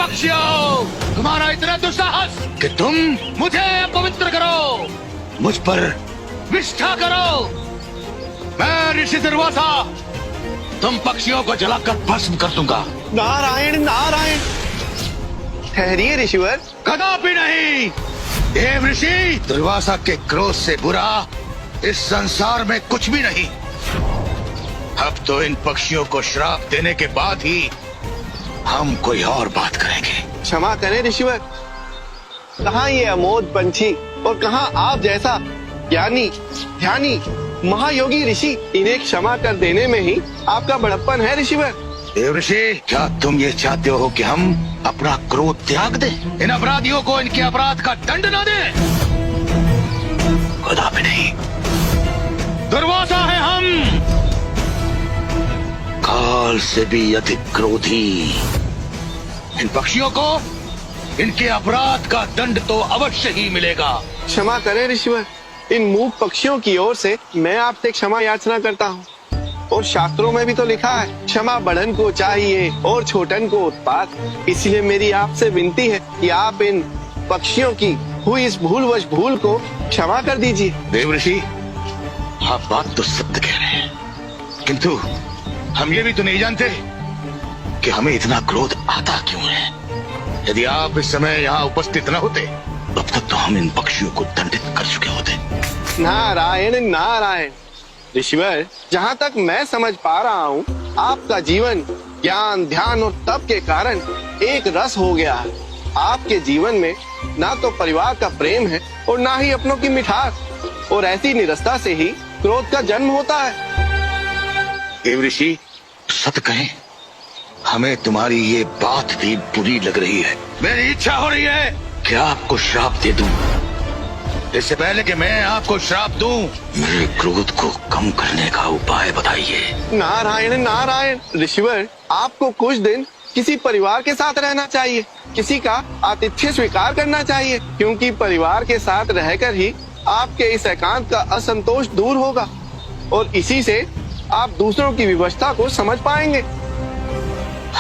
पक्षियों, तुम्हारा इतना दुस्साहस कि तुम मुझे पवित्र करो, मुझ पर विष्ठा करो। मैं ऋषि दुर्वासा तुम पक्षियों को जलाकर भस्म कर दूंगा। नारायण नारायण। ठहरिए ऋषिवर। कदापि नहीं। देव ऋषि, दुर्वासा के क्रोध से बुरा इस संसार में कुछ भी नहीं। अब तो इन पक्षियों को श्राप देने के बाद ही हम कोई और बात करेंगे। क्षमा करें ऋषिवर। कहाँ ये अमोद पंछी और कहाँ आप जैसा ज्ञानी ध्यानी महायोगी ऋषि। इन्हें क्षमा कर देने में ही आपका बड़प्पन है ऋषिवर। देव ऋषि, क्या तुम ये चाहते हो कि हम अपना क्रोध त्याग दें? इन अपराधियों को इनके अपराध का दंड न दें? कदापि नहीं। दुर्वासा है हम, काल से भी अधिक क्रोधी। इन पक्षियों को इनके अपराध का दंड तो अवश्य ही मिलेगा। क्षमा करें ऋषिवर। इन मूक पक्षियों की ओर से मैं आपसे क्षमा याचना करता हूँ। और शास्त्रों में भी तो लिखा है, क्षमा बढ़न को चाहिए और छोटन को उत्पात। इसलिए मेरी आपसे विनती है कि आप इन पक्षियों की हुई इस भूलवश भूल को क्षमा कर दीजिए। देव ऋषि, आप बात तो सत्य कह रहे हैं, किंतु हम ये भी तो नहीं जानते कि हमें इतना क्रोध आता क्यों है। यदि आप इस समय यहाँ उपस्थित न होते, तब तक तो हम इन पक्षियों को दंडित कर चुके होते। नारायण नारायण। ऋषिवर, जहाँ तक मैं समझ पा रहा हूँ, आपका जीवन ज्ञान ध्यान और तप के कारण एक रस हो गया है। आपके जीवन में ना तो परिवार का प्रेम है और ना ही अपनों की मिठास। और ऐसी निरस्ता से ही क्रोध का जन्म होता है। देव ऋषि, सत्य कहें, हमें तुम्हारी ये बात भी बुरी लग रही है। मेरी इच्छा हो रही है कि आपको श्राप दे दूं। इससे पहले कि मैं आपको श्राप दूं, मेरे क्रोध को कम करने का उपाय बताइए। नारायण नारायण। ऋषिवर, आपको कुछ दिन किसी परिवार के साथ रहना चाहिए, किसी का आतिथ्य स्वीकार करना चाहिए, क्योंकि परिवार के साथ रहकर ही आपके इस एकांत का असंतोष दूर होगा और इसी से आप दूसरों की विवशता को समझ पाएंगे।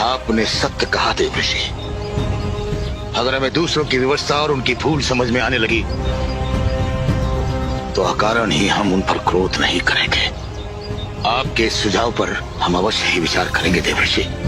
आपने सत्य कहा देव ऋषि। अगर हमें दूसरों की विवशता और उनकी भूल समझ में आने लगी, तो अकारण ही हम उन पर क्रोध नहीं करेंगे। आपके सुझाव पर हम अवश्य ही विचार करेंगे देव ऋषि।